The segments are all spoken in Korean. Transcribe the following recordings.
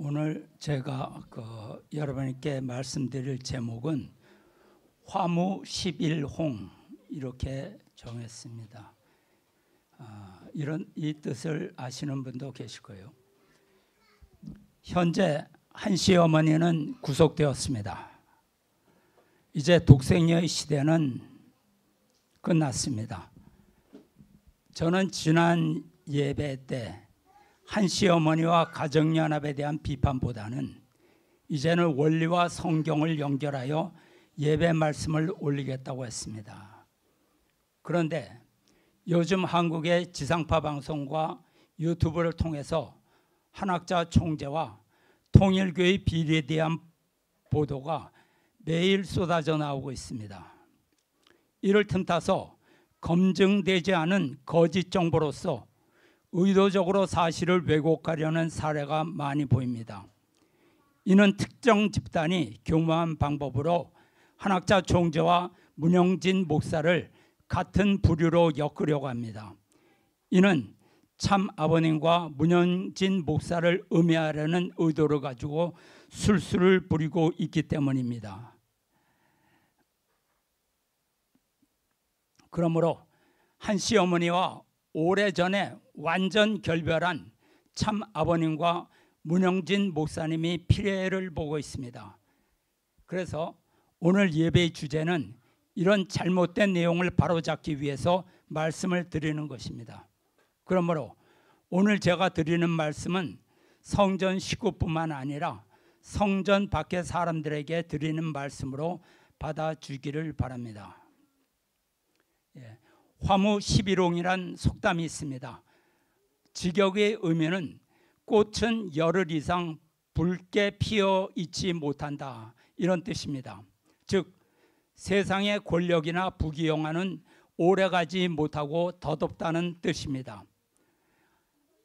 오늘 제가 여러분께 말씀드릴 제목은 화무 11홍 이렇게 정했습니다. 이 뜻을 아시는 분도 계실 거예요. 현재 한씨 어머니는 구속되었습니다. 이제 독생녀의 시대는 끝났습니다. 저는 지난 예배 때 한씨 어머니와 가정연합에 대한 비판보다는 이제는 원리와 성경을 연결하여 예배 말씀을 올리겠다고 했습니다. 그런데 요즘 한국의 지상파 방송과 유튜브를 통해서 한학자 총재와 통일교의 비리에 대한 보도가 매일 쏟아져 나오고 있습니다. 이를 틈타서 검증되지 않은 거짓 정보로서 의도적으로 사실을 왜곡하려는 사례가 많이 보입니다. 이는 특정 집단이 교묘한 방법으로 한학자 총재와 문영진 목사를 같은 부류로 엮으려고 합니다. 이는 참 아버님과 문영진 목사를 음해하려는 의도를 가지고 술수를 부리고 있기 때문입니다. 그러므로 한씨 어머니와 오래전에 완전 결별한 참 아버님과 문영진 목사님이 피해를 보고 있습니다. 그래서 오늘 예배의 주제는 이런 잘못된 내용을 바로잡기 위해서 말씀을 드리는 것입니다. 그러므로 오늘 제가 드리는 말씀은 성전 식구뿐만 아니라 성전 밖의 사람들에게 드리는 말씀으로 받아주기를 바랍니다. 화무 11홍이란 속담이 있습니다. 직역의 의미는 꽃은 열흘 이상 붉게 피어 있지 못한다, 이런 뜻입니다. 즉 세상의 권력이나 부귀영화는 오래가지 못하고 덧없다는 뜻입니다.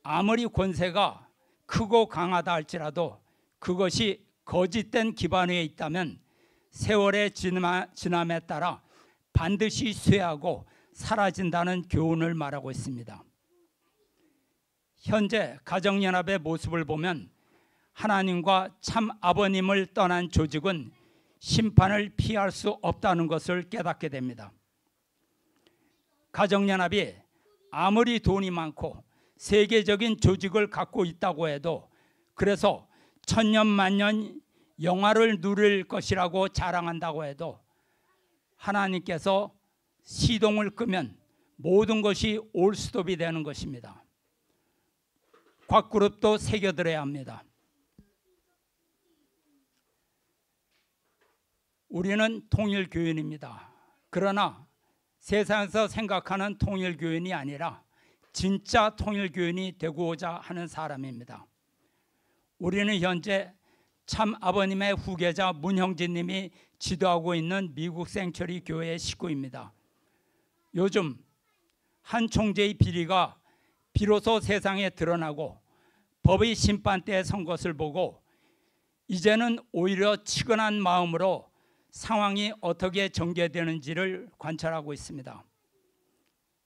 아무리 권세가 크고 강하다 할지라도 그것이 거짓된 기반 위에 있다면 세월의 지남에 따라 반드시 쇠하고 사라진다는 교훈을 말하고 있습니다. 현재 가정연합의 모습을 보면 하나님과 참 아버님을 떠난 조직은 심판을 피할 수 없다는 것을 깨닫게 됩니다. 가정연합이 아무리 돈이 많고 세계적인 조직을 갖고 있다고 해도, 그래서 천년만년 영화를 누릴 것이라고 자랑한다고 해도 하나님께서 시동을 끄면 모든 것이 올스톱이 되는 것입니다. 곽그룹도 새겨들어야 합니다. 우리는 통일교인입니다. 그러나 세상에서 생각하는 통일교인이 아니라 진짜 통일교인이 되고자 하는 사람입니다. 우리는 현재 참 아버님의 후계자 문형진 님이 지도하고 있는 미국 생처리 교회의 식구입니다. 요즘 한 총재의 비리가 비로소 세상에 드러나고 법의 심판대에 선 것을 보고 이제는 오히려 치근한 마음으로 상황이 어떻게 전개되는지를 관찰하고 있습니다.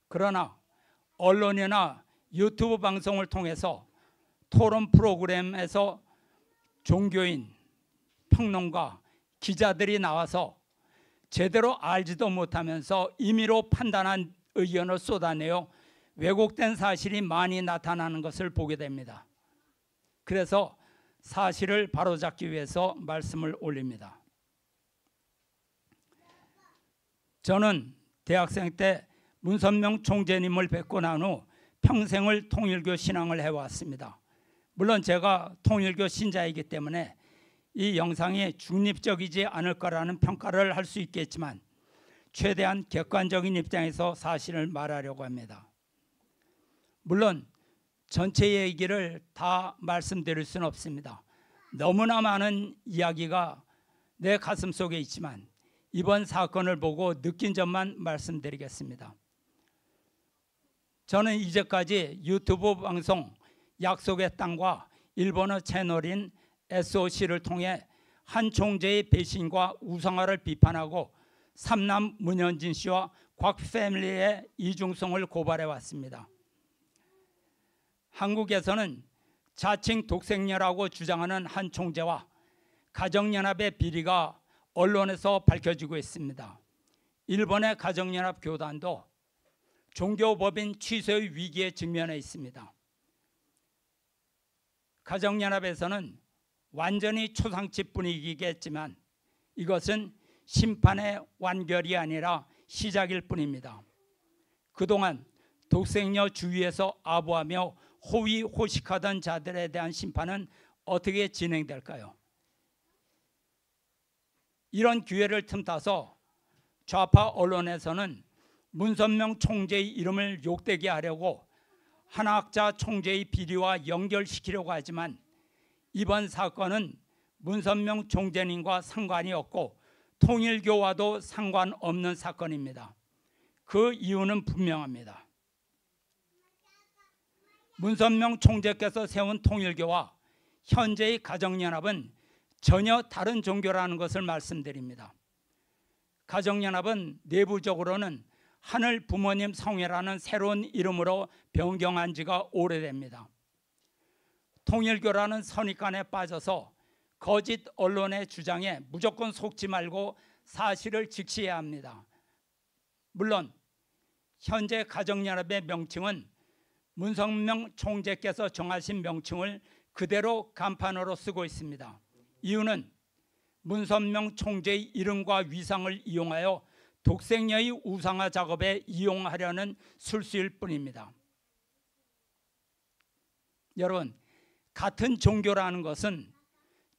그러나 언론이나 유튜브 방송을 통해서 토론 프로그램에서 종교인, 평론가, 기자들이 나와서 제대로 알지도 못하면서 임의로 판단한 의견을 쏟아내어 왜곡된 사실이 많이 나타나는 것을 보게 됩니다. 그래서 사실을 바로잡기 위해서 말씀을 올립니다. 저는 대학생 때 문선명 총재님을 뵙고 난 후 평생을 통일교 신앙을 해왔습니다. 물론 제가 통일교 신자이기 때문에 이 영상이 중립적이지 않을 거라는 평가를 할 수 있겠지만 최대한 객관적인 입장에서 사실을 말하려고 합니다. 물론 전체 얘기를 다 말씀드릴 수는 없습니다. 너무나 많은 이야기가 내 가슴 속에 있지만 이번 사건을 보고 느낀 점만 말씀드리겠습니다. 저는 이제까지 유튜브 방송 약속의 땅과 일본어 채널인 SOC를 통해 한 총재의 배신과 우상화를 비판하고 삼남 문현진 씨와 곽 패밀리의 이중성을 고발해 왔습니다. 한국에서는 자칭 독생녀라고 주장하는 한 총재와 가정연합의 비리가 언론에서 밝혀지고 있습니다. 일본의 가정연합 교단도 종교법인 취소의 위기에 직면해 있습니다. 가정연합에서는 완전히 초상집 분위기겠지만 이것은 심판의 완결이 아니라 시작일 뿐입니다. 그동안 독생녀 주위에서 아부하며 호의호식하던 자들에 대한 심판은 어떻게 진행될까요? 이런 기회를 틈타서 좌파 언론에서는 문선명 총재의 이름을 욕되게 하려고 한학자 총재의 비리와 연결시키려고 하지만 이번 사건은 문선명 총재님과 상관이 없고 통일교와도 상관없는 사건입니다. 그 이유는 분명합니다. 문선명 총재께서 세운 통일교와 현재의 가정연합은 전혀 다른 종교라는 것을 말씀드립니다. 가정연합은 내부적으로는 하늘 부모님 성회라는 새로운 이름으로 변경한 지가 오래됩니다. 통일교라는 선입관에 빠져서 거짓 언론의 주장에 무조건 속지 말고 사실을 직시해야 합니다. 물론 현재 가정연합의 명칭은 문선명 총재께서 정하신 명칭을 그대로 간판으로 쓰고 있습니다. 이유는 문선명 총재의 이름과 위상을 이용하여 독생녀의 우상화 작업에 이용하려는 술수일 뿐입니다. 여러분, 같은 종교라는 것은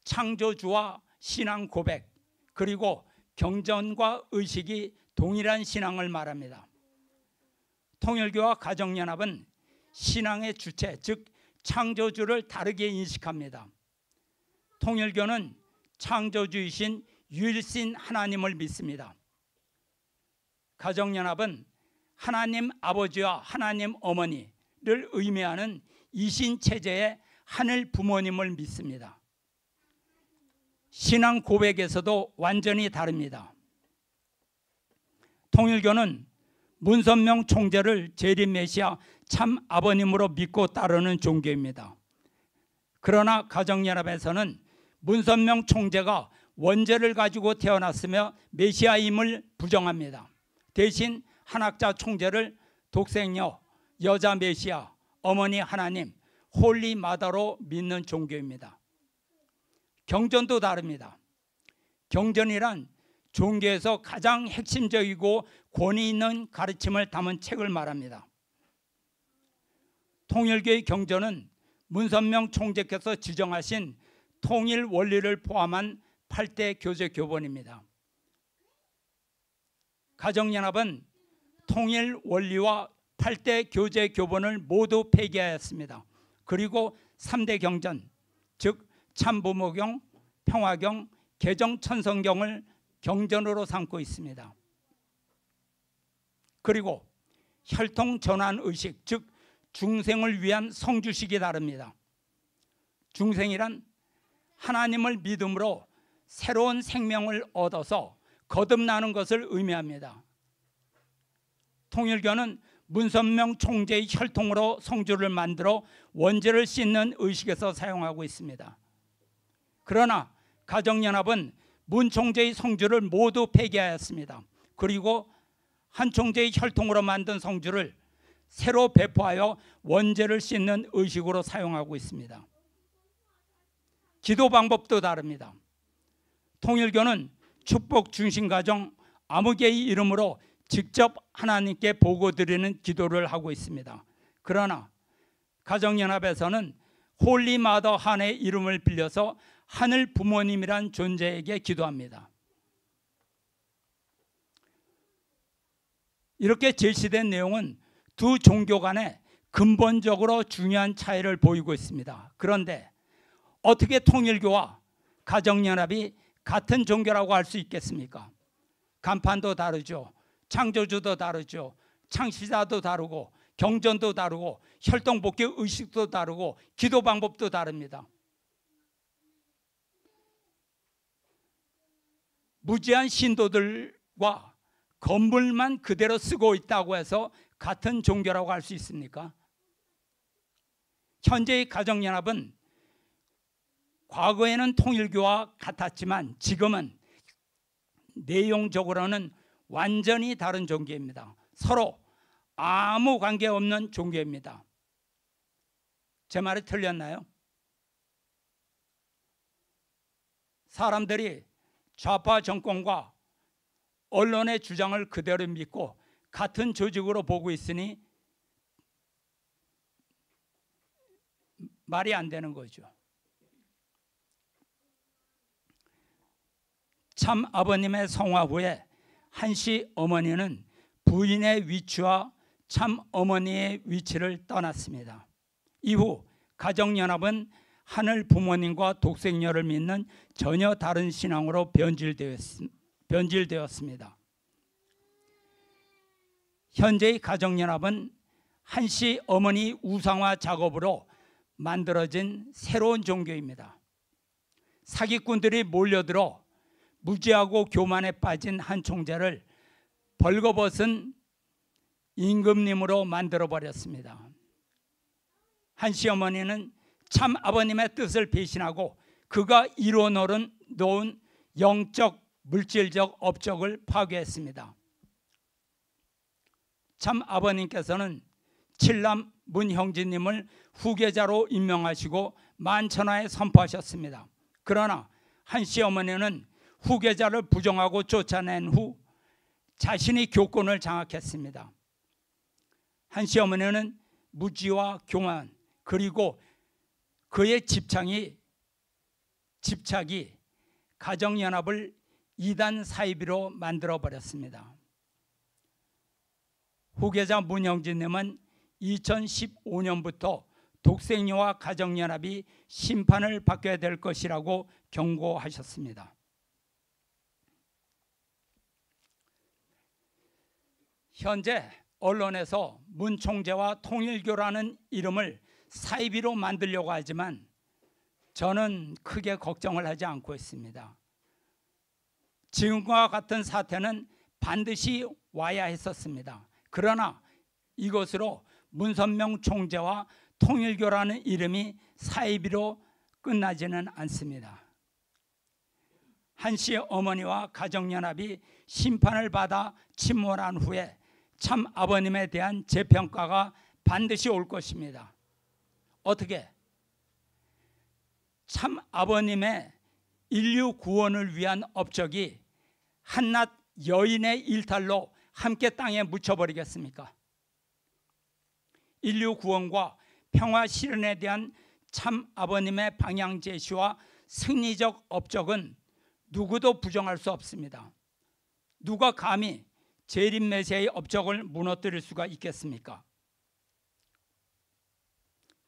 창조주와 신앙 고백 그리고 경전과 의식이 동일한 신앙을 말합니다. 통일교와 가정연합은 신앙의 주체, 즉 창조주를 다르게 인식합니다. 통일교는 창조주이신 유일신 하나님을 믿습니다. 가정연합은 하나님 아버지와 하나님 어머니를 의미하는 이신체제의 하늘 부모님을 믿습니다. 신앙 고백에서도 완전히 다릅니다. 통일교는 문선명 총재를 재림 메시아 참 아버님으로 믿고 따르는 종교입니다. 그러나 가정연합에서는 문선명 총재가 원죄를 가지고 태어났으며 메시아임을 부정합니다. 대신 한학자 총재를 독생녀, 여자 메시아, 어머니 하나님, 홀리 마다로 믿는 종교입니다. 경전도 다릅니다. 경전이란 종교에서 가장 핵심적이고 권위 있는 가르침을 담은 책을 말합니다. 통일교의 경전은 문선명 총재께서 지정하신 통일 원리를 포함한 8대 교제 교본입니다. 가정연합은 통일 원리와 8대 교제 교본을 모두 폐기하였습니다. 그리고 3대 경전, 즉 참부모경, 평화경, 개정천성경을 경전으로 삼고 있습니다. 그리고 혈통전환의식, 즉 중생을 위한 성주식이 다릅니다. 중생이란 하나님을 믿음으로 새로운 생명을 얻어서 거듭나는 것을 의미합니다. 통일교는 문선명 총재의 혈통으로 성주를 만들어 원죄를 씻는 의식에서 사용하고 있습니다. 그러나 가정연합은 문 총재의 성주를 모두 폐기하였습니다. 그리고 한 총재의 혈통으로 만든 성주를 새로 배포하여 원죄를 씻는 의식으로 사용하고 있습니다. 기도 방법도 다릅니다. 통일교는 축복 중심가정 아무개의 이름으로 직접 하나님께 보고드리는 기도를 하고 있습니다. 그러나 가정연합에서는 홀리 마더 한의 이름을 빌려서 하늘 부모님이란 존재에게 기도합니다. 이렇게 제시된 내용은 두 종교 간에 근본적으로 중요한 차이를 보이고 있습니다. 그런데 어떻게 통일교와 가정연합이 같은 종교라고 할 수 있겠습니까? 간판도 다르죠. 창조주도 다르죠. 창시자도 다르고 경전도 다르고 혈통복귀 의식도 다르고 기도 방법도 다릅니다. 무지한 신도들과 건물만 그대로 쓰고 있다고 해서 같은 종교라고 할 수 있습니까? 현재의 가정연합은 과거에는 통일교와 같았지만 지금은 내용적으로는 완전히 다른 종교입니다. 서로 아무 관계없는 종교입니다. 제 말이 틀렸나요? 사람들이 좌파 정권과 언론의 주장을 그대로 믿고 같은 조직으로 보고 있으니 말이 안 되는 거죠. 참 아버님의 성화 후에 한씨 어머니는 부인의 위치와 참 어머니의 위치를 떠났습니다. 이후 가정연합은 하늘 부모님과 독생녀를 믿는 전혀 다른 신앙으로 변질되었습니다. 현재의 가정연합은 한씨 어머니 우상화 작업으로 만들어진 새로운 종교입니다. 사기꾼들이 몰려들어 무지하고 교만에 빠진 한 총재를 벌거벗은 임금님으로 만들어버렸습니다. 한씨 어머니는 참 아버님의 뜻을 배신하고 그가 이루어 놓은 영적 물질적 업적을 파괴했습니다. 참 아버님께서는 칠남 문형진님을 후계자로 임명하시고 만천하에 선포하셨습니다. 그러나 한씨 어머니는 후계자를 부정하고 쫓아낸 후 자신이 교권을 장악했습니다. 한씨 어머니는 무지와 교만 그리고 그의 집착이 가정연합을 이단 사이비로 만들어버렸습니다. 후계자 문형진님은 2015년부터 독생녀와 가정연합이 심판을 받게 될 것이라고 경고하셨습니다. 현재 언론에서 문 총재와 통일교라는 이름을 사이비로 만들려고 하지만 저는 크게 걱정을 하지 않고 있습니다. 지금과 같은 사태는 반드시 와야 했었습니다. 그러나 이것으로 문선명 총재와 통일교라는 이름이 사이비로 끝나지는 않습니다. 한씨 어머니와 가정연합이 심판을 받아 침몰한 후에 참 아버님에 대한 재평가가 반드시 올 것입니다. 어떻게? 참 아버님의 인류 구원을 위한 업적이 한낱 여인의 일탈로 함께 땅에 묻혀버리겠습니까? 인류 구원과 평화 실현에 대한 참 아버님의 방향 제시와 승리적 업적은 누구도 부정할 수 없습니다. 누가 감히 재림 메시아의 업적을 무너뜨릴 수가 있겠습니까?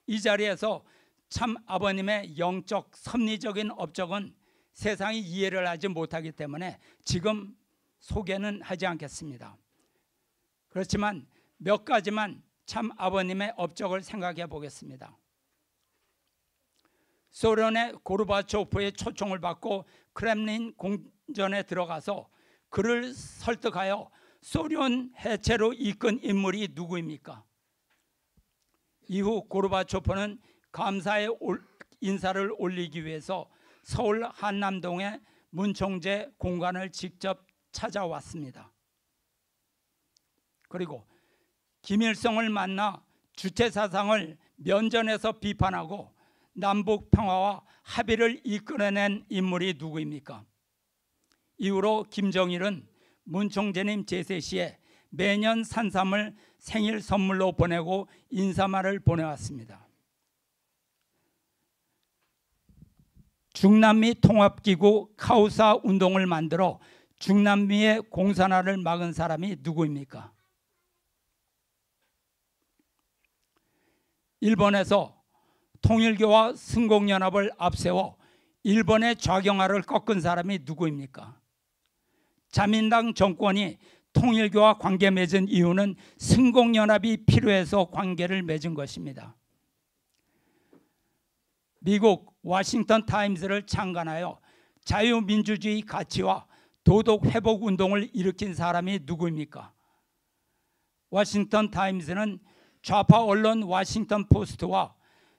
이 자리에서 참 아버님의 영적 섭리적인 업적은 세상이 이해를 하지 못하기 때문에 지금 소개는 하지 않겠습니다. 그렇지만 몇 가지만 참 아버님의 업적을 생각해 보겠습니다. 소련의 고르바초프의 초청을 받고 크렘린 궁전에 들어가서 그를 설득하여 소련 해체로 이끈 인물이 누구입니까? 이후 고르바초프는 감사의 인사를 올리기 위해서 서울 한남동의 문 총재 공간을 직접 찾아왔습니다. 그리고 김일성을 만나 주체사상을 면전에서 비판하고 남북 평화와 합의를 이끌어낸 인물이 누구입니까? 이후로 김정일은 문 총재님 제세 시에 매년 산삼을 생일 선물로 보내고 인사말을 보내왔습니다. 중남미 통합기구 카우사 운동을 만들어 중남미의 공산화를 막은 사람이 누구입니까? 일본에서 통일교와 승공연합을 앞세워 일본의 좌경화를 꺾은 사람이 누구입니까? 자민당 정권이 통일교와 관계 맺은 이유는 승공연합이 필요해서 관계를 맺은 것입니다. 미국 워싱턴 타임스를 창간하여 자유민주주의 가치와 도덕 회복 운동을 일으킨 사람이 누구입니까? 워싱턴 타임스는 좌파 언론 워싱턴 포스트와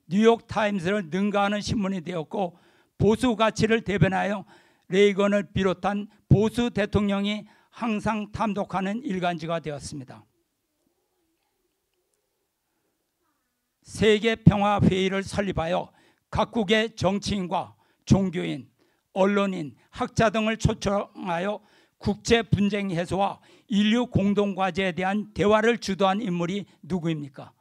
뉴욕 타임스를 능가하는 신문이 되었고 보수 가치를 대변하여 레이건을 비롯한 보수 대통령이 항상 탐독하는 일간지가 되었습니다. 세계평화회의를 설립하여 각국의 정치인과 종교인, 언론인, 학자 등을 초청하여 국제 분쟁 해소와 인류 공동과제에 대한 대화를 주도한 인물이 누구입니까?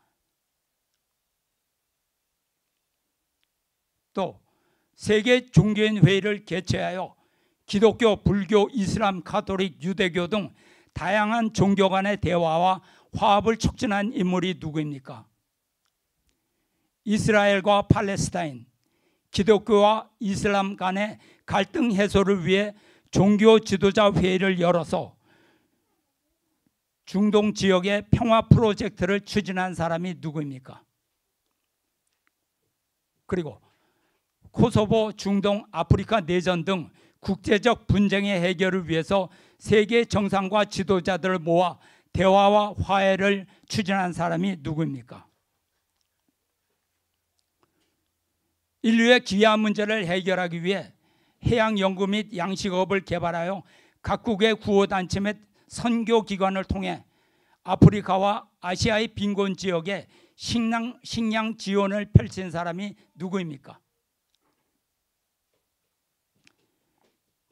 또 세계 종교인 회의를 개최하여 기독교, 불교, 이슬람, 가톨릭, 유대교 등 다양한 종교 간의 대화와 화합을 촉진한 인물이 누구입니까? 이스라엘과 팔레스타인, 기독교와 이슬람 간의 갈등 해소를 위해 종교 지도자 회의를 열어서 중동 지역의 평화 프로젝트를 추진한 사람이 누구입니까? 그리고 코소보, 중동, 아프리카 내전 등 국제적 분쟁의 해결을 위해서 세계 정상과 지도자들을 모아 대화와 화해를 추진한 사람이 누구입니까? 인류의 기아 문제를 해결하기 위해 해양 연구 및 양식업을 개발하여 각국의 구호단체 및 선교기관을 통해 아프리카와 아시아의 빈곤 지역에 식량 지원을 펼친 사람이 누구입니까?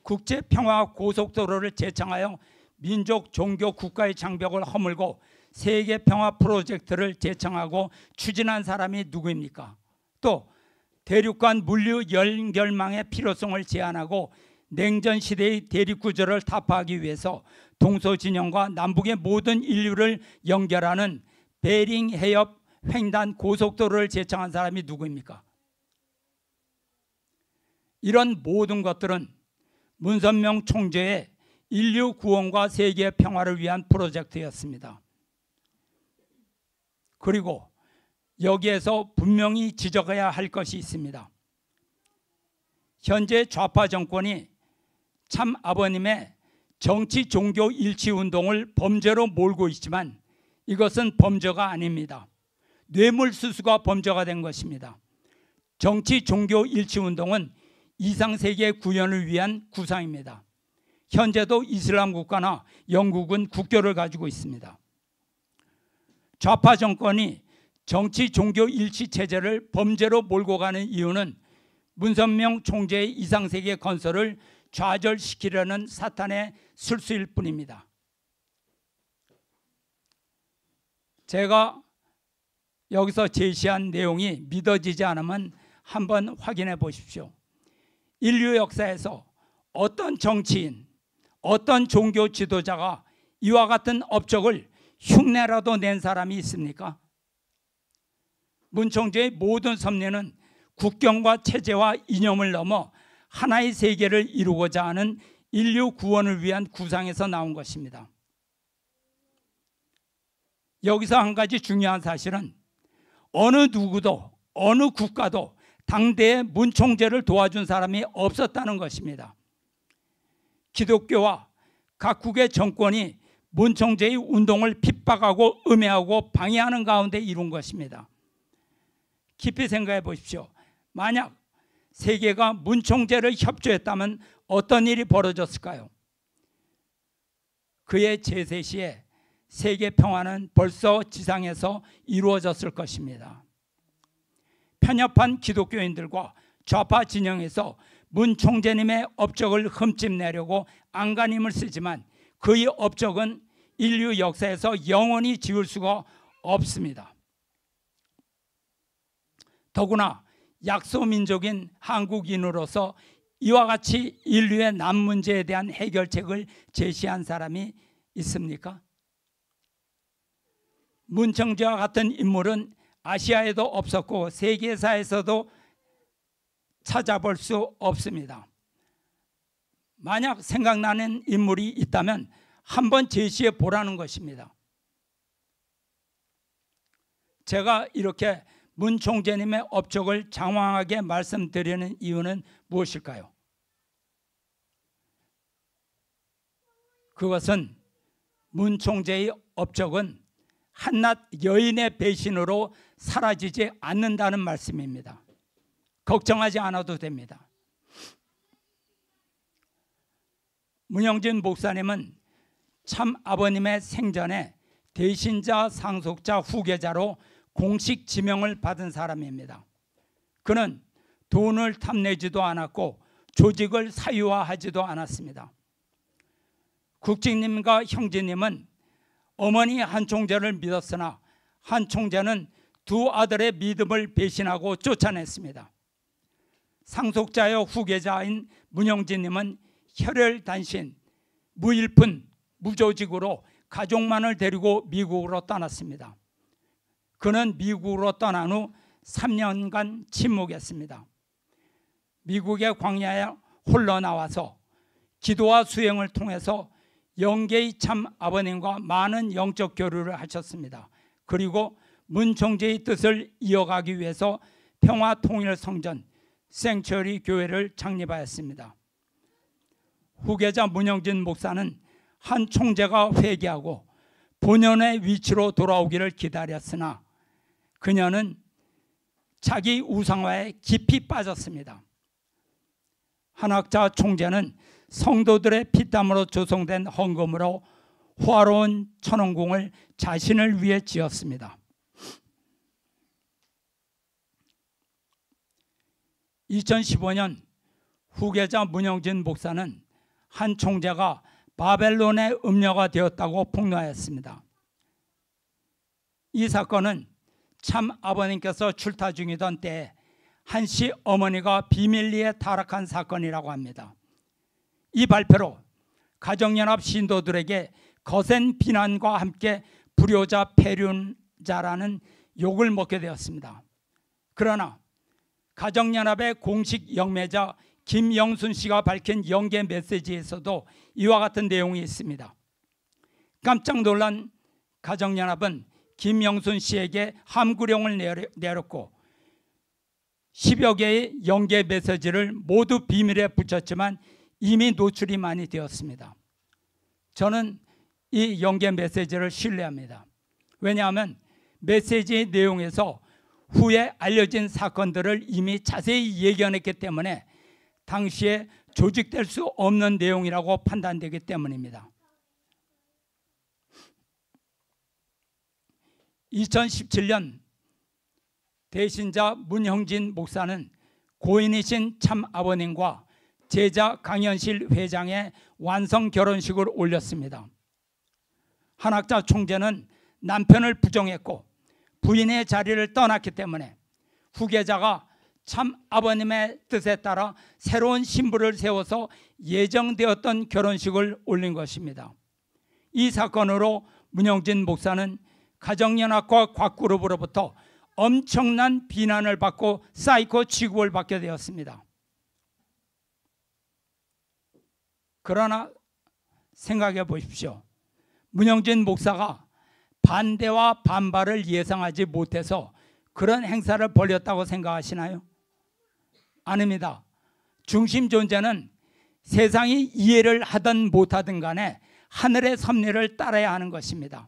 국제평화 고속도로를 제창하여 민족, 종교, 국가의 장벽을 허물고 세계평화 프로젝트를 제창하고 추진한 사람이 누구입니까? 또 대륙 간 물류 연결망의 필요성을 제한하고 냉전 시대의 대립구조를 타파하기 위해서 동서진영과 남북의 모든 인류를 연결하는 베링 해협 횡단 고속도로를 제창한 사람이 누구입니까? 이런 모든 것들은 문선명 총재의 인류 구원과 세계 평화를 위한 프로젝트였습니다. 그리고 여기에서 분명히 지적해야 할 것이 있습니다. 현재 좌파 정권이 참 아버님의 정치 종교 일치 운동을 범죄로 몰고 있지만 이것은 범죄가 아닙니다. 뇌물수수가 범죄가 된 것입니다. 정치 종교 일치 운동은 이상세계 구현을 위한 구상입니다. 현재도 이슬람 국가나 영국은 국교를 가지고 있습니다. 좌파 정권이 정치 종교 일치 체제를 범죄로 몰고 가는 이유는 문선명 총재의 이상세계 건설을 좌절시키려는 사탄의 술수일 뿐입니다. 제가 여기서 제시한 내용이 믿어지지 않으면 한번 확인해 보십시오. 인류 역사에서 어떤 정치인, 어떤 종교 지도자가 이와 같은 업적을 흉내라도 낸 사람이 있습니까? 문 총재의 모든 섭리는 국경과 체제와 이념을 넘어 하나의 세계를 이루고자 하는 인류 구원을 위한 구상에서 나온 것입니다. 여기서 한 가지 중요한 사실은 어느 누구도 어느 국가도 당대에 문 총재를 도와준 사람이 없었다는 것입니다. 기독교와 각국의 정권이 문 총재의 운동을 핍박하고 음해하고 방해하는 가운데 이룬 것입니다. 깊이 생각해 보십시오. 만약 세계가 문 총재를 협조했다면 어떤 일이 벌어졌을까요? 그의 제세 시에 세계 평화는 벌써 지상에서 이루어졌을 것입니다. 편협한 기독교인들과 좌파 진영에서 문 총재님의 업적을 흠집내려고 안간힘을 쓰지만 그의 업적은 인류 역사에서 영원히 지울 수가 없습니다. 더구나 약소민족인 한국인으로서 이와 같이 인류의 남 문제에 대한 해결책을 제시한 사람이 있습니까? 문 총재와 같은 인물은 아시아에도 없었고 세계사에서도 찾아볼 수 없습니다. 만약 생각나는 인물이 있다면 한번 제시해 보라는 것입니다. 제가 이렇게 문 총재님의 업적을 장황하게 말씀드리는 이유는 무엇일까요? 그것은 문 총재의 업적은 한낱 여인의 배신으로 사라지지 않는다는 말씀입니다. 걱정하지 않아도 됩니다. 문영진 목사님은 참 아버님의 생전에 대신자, 상속자, 후계자로 공식 지명을 받은 사람입니다. 그는 돈을 탐내지도 않았고 조직을 사유화하지도 않았습니다. 국장님과 형제님은 어머니 한 총재를 믿었으나 한 총재는 두 아들의 믿음을 배신하고 쫓아냈습니다. 상속자여 후계자인 문영진님은 혈혈단신, 무일푼, 무조직으로 가족만을 데리고 미국으로 떠났습니다. 그는 미국으로 떠난 후 3년간 침묵했습니다. 미국의 광야에 홀로 나와서 기도와 수행을 통해서 영계의 참 아버님과 많은 영적 교류를 하셨습니다. 그리고 문 총재의 뜻을 이어가기 위해서 평화통일성전 생츄어리 교회를 창립하였습니다. 후계자 문영진 목사는 한 총재가 회개하고 본연의 위치로 돌아오기를 기다렸으나 그녀는 자기 우상화에 깊이 빠졌습니다. 한학자 총재는 성도들의 피땀으로 조성된 헌금으로 화로운 천원궁을 자신을 위해 지었습니다. 2015년 후계자 문영진 목사는 한 총재가 바벨론의 음녀가 되었다고 폭로하였습니다. 이 사건은 참 아버님께서 출타 중이던 때에 한씨 어머니가 비밀리에 타락한 사건이라고 합니다. 이 발표로 가정연합 신도들에게 거센 비난과 함께 불효자 폐륜자라는 욕을 먹게 되었습니다. 그러나 가정연합의 공식 영매자 김영순 씨가 밝힌 영계 메시지에서도 이와 같은 내용이 있습니다. 깜짝 놀란 가정연합은 김영순 씨에게 함구령을 내렸고 10여 개의 영계 메시지를 모두 비밀에 붙였지만 이미 노출이 많이 되었습니다. 저는 이 영계 메시지를 신뢰합니다. 왜냐하면 메시지의 내용에서 후에 알려진 사건들을 이미 자세히 예견했기 때문에 당시에 조직될 수 없는 내용이라고 판단되기 때문입니다. 2017년 대신자 문형진 목사는 고인이신 참 아버님과 제자 강현실 회장의 완성 결혼식을 올렸습니다. 한학자 총재는 남편을 부정했고 부인의 자리를 떠났기 때문에 후계자가 참 아버님의 뜻에 따라 새로운 신부를 세워서 예정되었던 결혼식을 올린 것입니다. 이 사건으로 문영진 목사는 가정연합과 곽그룹으로부터 엄청난 비난을 받고 사이코 취급을 받게 되었습니다. 그러나 생각해 보십시오. 문영진 목사가 반대와 반발을 예상하지 못해서 그런 행사를 벌였다고 생각하시나요? 아닙니다. 중심 존재는 세상이 이해를 하든 못하든 간에 하늘의 섭리를 따라야 하는 것입니다.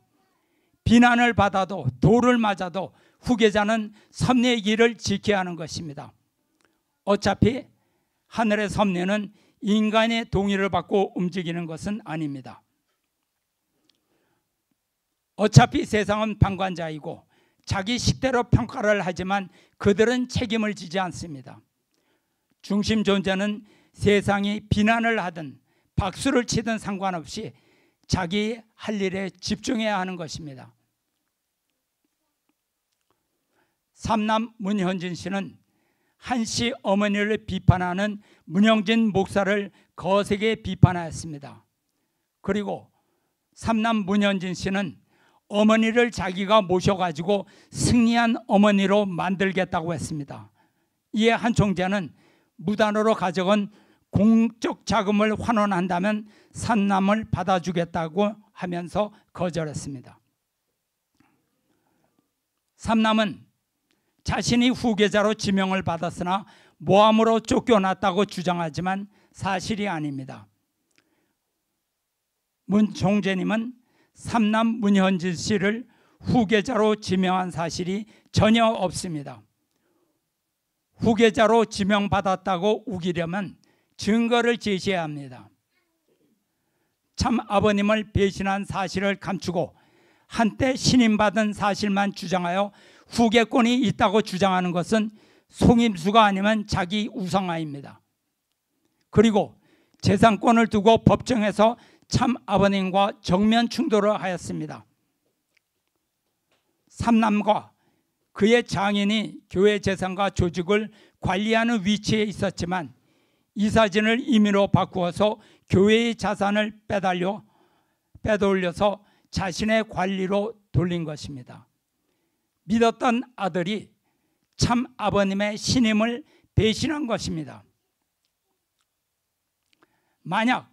비난을 받아도 돌을 맞아도 후계자는 섭리의 길을 지켜야 하는 것입니다. 어차피 하늘의 섭리는 인간의 동의를 받고 움직이는 것은 아닙니다. 어차피 세상은 방관자이고 자기 식대로 평가를 하지만 그들은 책임을 지지 않습니다. 중심 존재는 세상이 비난을 하든 박수를 치든 상관없이 자기 할 일에 집중해야 하는 것입니다. 삼남 문현진 씨는 한씨 어머니를 비판하는 문영진 목사를 거세게 비판하였습니다. 그리고 삼남 문현진 씨는 어머니를 자기가 모셔가지고 승리한 어머니로 만들겠다고 했습니다. 이에 한 총재는 무단으로 가져온 공적 자금을 환원한다면 삼남을 받아주겠다고 하면서 거절했습니다. 삼남은 자신이 후계자로 지명을 받았으나 모함으로 쫓겨났다고 주장하지만 사실이 아닙니다. 문 총재님은 삼남 문현진 씨를 후계자로 지명한 사실이 전혀 없습니다. 후계자로 지명받았다고 우기려면 증거를 제시해야 합니다. 참 아버님을 배신한 사실을 감추고 한때 신임받은 사실만 주장하여 후계권이 있다고 주장하는 것은 속임수가 아니면 자기 우상화입니다. 그리고 재산권을 두고 법정에서 참 아버님과 정면 충돌을 하였습니다. 삼남과 그의 장인이 교회 재산과 조직을 관리하는 위치에 있었지만 이사진을 임의로 바꾸어서 교회의 자산을 빼돌려서 자신의 관리로 돌린 것입니다. 믿었던 아들이 참 아버님의 신임을 배신한 것입니다. 만약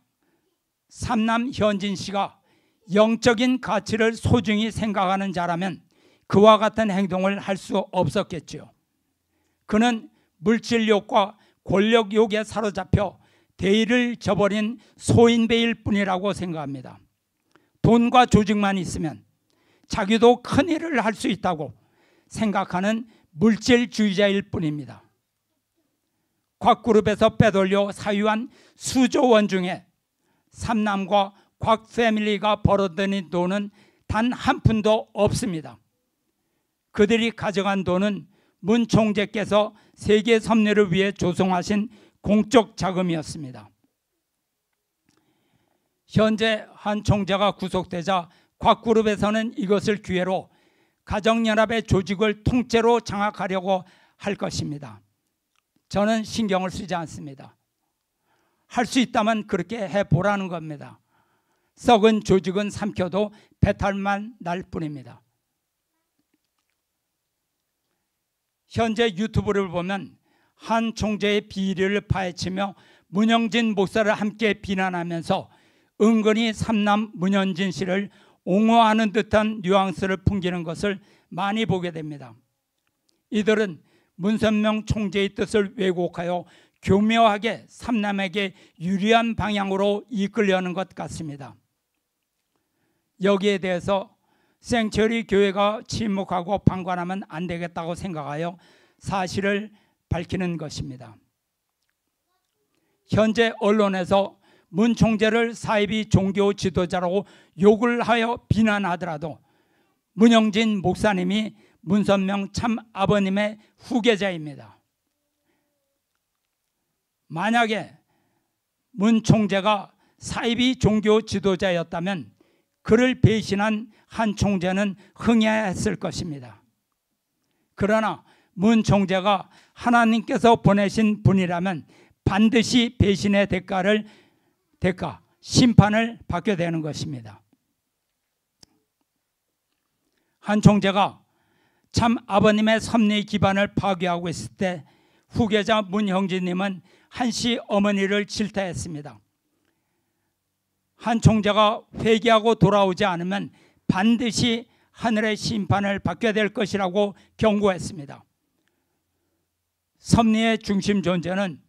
삼남 현진 씨가 영적인 가치를 소중히 생각하는 자라면 그와 같은 행동을 할 수 없었겠지요. 그는 물질욕과 권력욕에 사로잡혀 대의를 저버린 소인배일 뿐이라고 생각합니다. 돈과 조직만 있으면 자기도 큰 일을 할 수 있다고 생각하는 물질주의자일 뿐입니다. 곽그룹에서 빼돌려 사유한 수조 원 중에 삼남과 곽 패밀리가 벌어들인 돈은 단 한 푼도 없습니다. 그들이 가져간 돈은 문 총재께서 세계 섭리를 위해 조성하신 공적 자금이었습니다. 현재 한 총재가 구속되자 곽그룹에서는 이것을 기회로 가정연합의 조직을 통째로 장악하려고 할 것입니다. 저는 신경을 쓰지 않습니다. 할 수 있다면 그렇게 해보라는 겁니다. 썩은 조직은 삼켜도 배탈만 날 뿐입니다. 현재 유튜브를 보면 한 총재의 비리를 파헤치며 문영진 목사를 함께 비난하면서 은근히 삼남 문현진 씨를 옹호하는 듯한 뉘앙스를 풍기는 것을 많이 보게 됩니다. 이들은 문선명 총재의 뜻을 왜곡하여 교묘하게 삼남에게 유리한 방향으로 이끌려는 것 같습니다. 여기에 대해서 생처리 교회가 침묵하고 방관하면 안 되겠다고 생각하여 사실을 밝히는 것입니다. 현재 언론에서 문 총재를 사이비 종교 지도자라고 욕을 하여 비난하더라도 문영진 목사님이 문선명 참 아버님의 후계자입니다. 만약에 문 총재가 사이비 종교 지도자였다면 그를 배신한 한 총재는 흥해야 했을 것입니다. 그러나 문 총재가 하나님께서 보내신 분이라면 반드시 배신의 심판을 받게 되는 것입니다. 한 총재가 참 아버님의 섭리 기반을 파괴하고 있을 때 후계자 문형진님은 한시 어머니를 질타했습니다. 한 총재가 회개하고 돌아오지 않으면 반드시 하늘의 심판을 받게 될 것이라고 경고했습니다. 섭리의 중심 존재는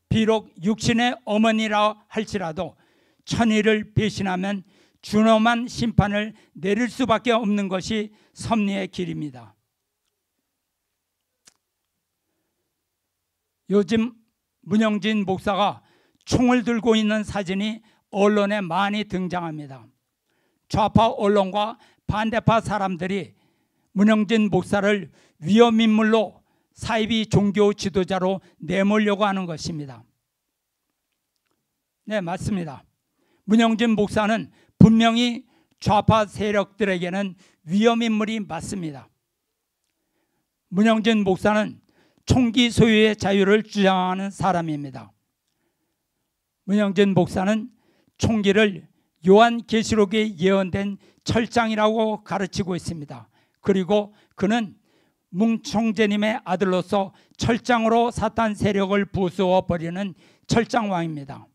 비록 육신의 어머니라 할지라도 천의를 배신하면 준엄한 심판을 내릴 수밖에 없는 것이 섭리의 길입니다. 요즘 문영진 목사가 총을 들고 있는 사진이 언론에 많이 등장합니다. 좌파 언론과 반대파 사람들이 문영진 목사를 위험인물로 사이비 종교 지도자로 내몰려고 하는 것입니다. 네, 맞습니다. 문영진 목사는 분명히 좌파 세력들에게는 위험인물이 맞습니다. 문영진 목사는 총기 소유의 자유를 주장하는 사람입니다. 문영진 목사는 총기를 요한계시록에 예언된 철장이라고 가르치고 있습니다. 그리고 그는 문 총재님의 아들로서 철장으로 사탄 세력을 부수어 버리는 철장왕입니다.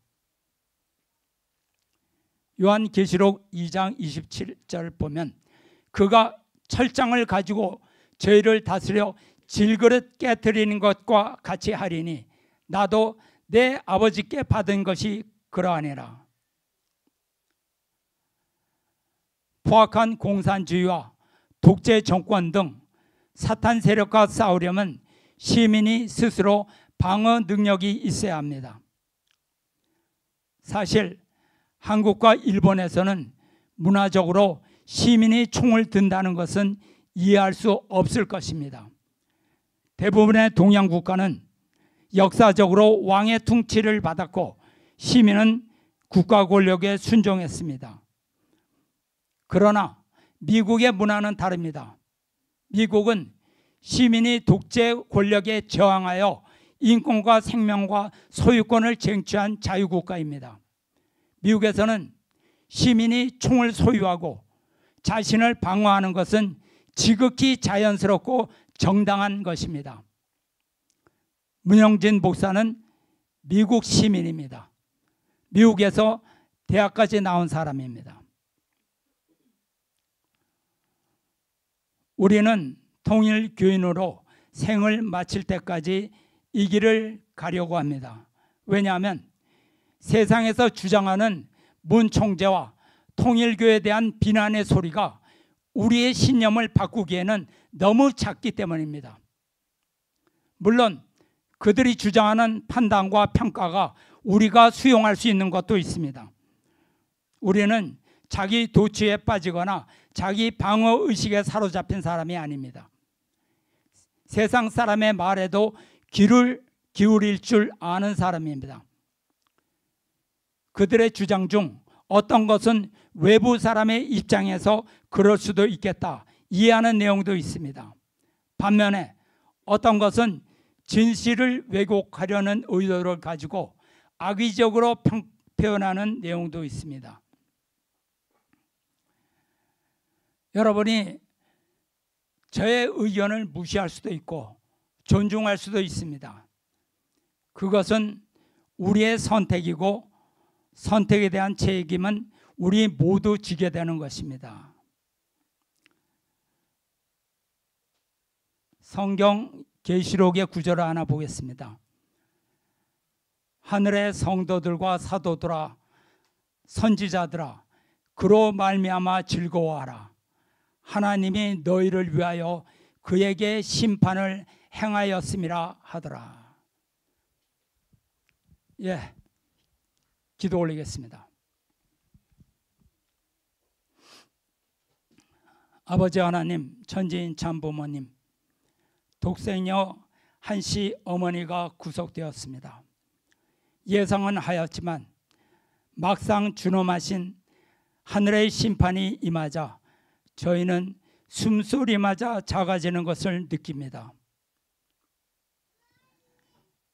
요한계시록 2장 27절 보면 그가 철장을 가지고 저희를 다스려 질그릇 깨트리는 것과 같이 하리니 나도 내 아버지께 받은 것이 그러하니라. 포악한 공산주의와 독재 정권 등 사탄 세력과 싸우려면 시민이 스스로 방어 능력이 있어야 합니다. 사실 한국과 일본에서는 문화적으로 시민이 총을 든다는 것은 이해할 수 없을 것입니다. 대부분의 동양 국가는 역사적으로 왕의 통치를 받았고 시민은 국가 권력에 순종했습니다. 그러나 미국의 문화는 다릅니다. 미국은 시민이 독재 권력에 저항하여 인권과 생명과 소유권을 쟁취한 자유국가입니다. 미국에서는 시민이 총을 소유하고 자신을 방어하는 것은 지극히 자연스럽고 정당한 것입니다. 문영진 목사는 미국 시민입니다. 미국에서 대학까지 나온 사람입니다. 우리는 통일교인으로 생을 마칠 때까지 이 길을 가려고 합니다. 왜냐하면 세상에서 주장하는 문 총재와 통일교에 대한 비난의 소리가 우리의 신념을 바꾸기에는 너무 작기 때문입니다. 물론 그들이 주장하는 판단과 평가가 우리가 수용할 수 있는 것도 있습니다. 우리는 자기 도취에 빠지거나 자기 방어 의식에 사로잡힌 사람이 아닙니다. 세상 사람의 말에도 귀를 기울일 줄 아는 사람입니다. 그들의 주장 중 어떤 것은 외부 사람의 입장에서 그럴 수도 있겠다 이해하는 내용도 있습니다. 반면에 어떤 것은 진실을 왜곡하려는 의도를 가지고 악의적으로 표현하는 내용도 있습니다. 여러분이 저의 의견을 무시할 수도 있고 존중할 수도 있습니다. 그것은 우리의 선택이고 선택에 대한 책임은 우리 모두 지게 되는 것입니다. 성경 계시록의 구절을 하나 보겠습니다. 하늘의 성도들과 사도들아 선지자들아 그로 말미암아 즐거워하라. 하나님이 너희를 위하여 그에게 심판을 행하였음이라 하더라. 예, 기도 올리겠습니다. 아버지 하나님, 천지인 참부모님, 독생녀 한씨 어머니가 구속되었습니다. 예상은 하였지만 막상 준엄하신 하늘의 심판이 임하자 저희는 숨소리마저 작아지는 것을 느낍니다.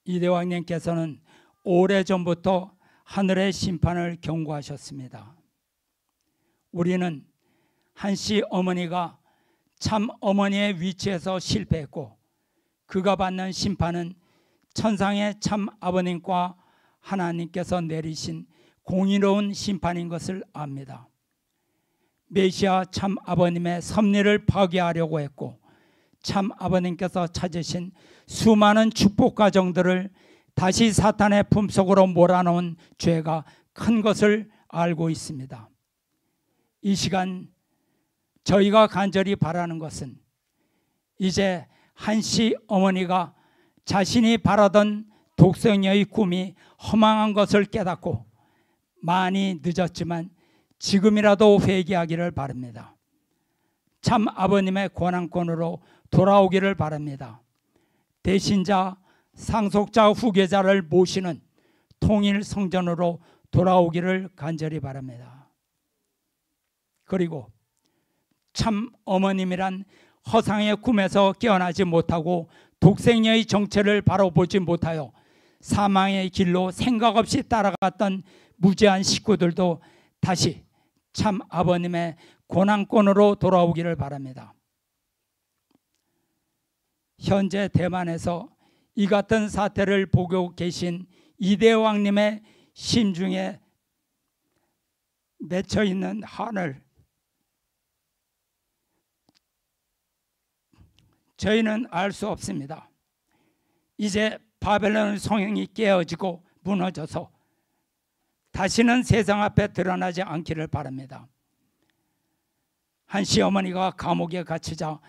이대왕님께서는 오래전부터 하늘의 심판을 경고하셨습니다. 우리는 한씨 어머니가 참 어머니의 위치에서 실패했고 그가 받는 심판은 천상의 참 아버님과 하나님께서 내리신 공의로운 심판인 것을 압니다. 메시아 참 아버님의 섭리를 파괴하려고 했고 참 아버님께서 찾으신 수많은 축복 가정들을 다시 사탄의 품속으로 몰아넣은 죄가 큰 것을 알고 있습니다. 이 시간 저희가 간절히 바라는 것은 이제 한씨 어머니가 자신이 바라던 독생녀의 꿈이 허망한 것을 깨닫고 많이 늦었지만 지금이라도 회개하기를 바랍니다. 참 아버님의 권한권으로 돌아오기를 바랍니다. 대신자, 상속자, 후계자를 모시는 통일 성전으로 돌아오기를 간절히 바랍니다. 그리고 참 어머님이란 허상의 꿈에서 깨어나지 못하고 독생녀의 정체를 바로 보지 못하여 사망의 길로 생각 없이 따라갔던 무죄한 식구들도 다시 참 아버님의 권한권으로 돌아오기를 바랍니다. 현재 대만에서 이 같은 사태를 보고 계신 이대왕님의 심중에 맺혀 있는 한을 저희는 알 수 없습니다. 이제 바벨론의 성향이 깨어지고 무너져서 다시는 세상 앞에 드러나지 않기를 바랍니다. 한 시어머니가 감옥에 갇히자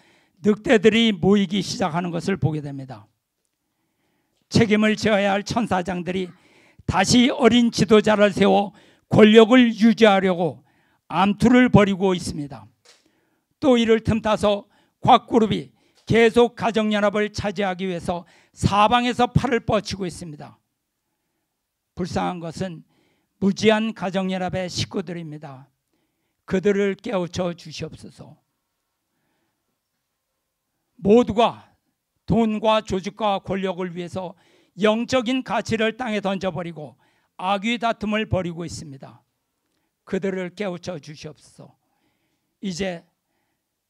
늑대들이 모이기 시작하는 것을 보게 됩니다. 책임을 져야 할 천사장들이 다시 어린 지도자를 세워 권력을 유지하려고 암투를 벌이고 있습니다. 또 이를 틈타서 곽 그룹이 계속 가정연합을 차지하기 위해서 사방에서 팔을 뻗치고 있습니다. 불쌍한 것은 무지한 가정연합의 식구들입니다. 그들을 깨우쳐 주시옵소서. 모두가 돈과 조직과 권력을 위해서 영적인 가치를 땅에 던져버리고 악의 다툼을 벌이고 있습니다. 그들을 깨우쳐 주시옵소서. 이제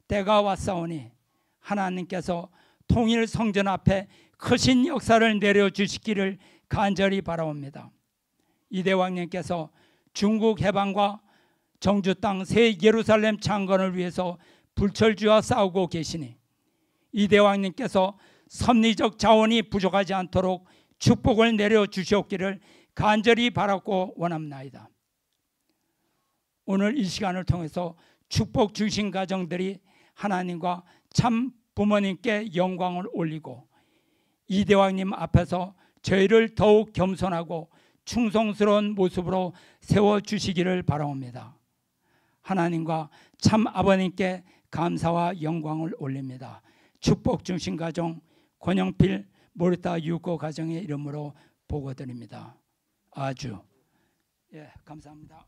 때가 왔사오니 하나님께서 통일 성전 앞에 크신 역사를 내려주시기를 간절히 바라옵니다. 이대왕님께서 중국 해방과 정주 땅 새 예루살렘 창건을 위해서 불철주와 싸우고 계시니 이대왕님께서 섭리적 자원이 부족하지 않도록 축복을 내려주시옵기를 간절히 바라고 원합나이다. 오늘 이 시간을 통해서 축복 주신 가정들이 하나님과 참 부모님께 영광을 올리고 이대왕님 앞에서 저희를 더욱 겸손하고 충성스러운 모습으로 세워주시기를 바라옵니다. 하나님과 참 아버님께 감사와 영광을 올립니다. 축복 주신 가정 권영필 모르타 유고 가정의 이름으로 보고드립니다. 아주 감사합니다.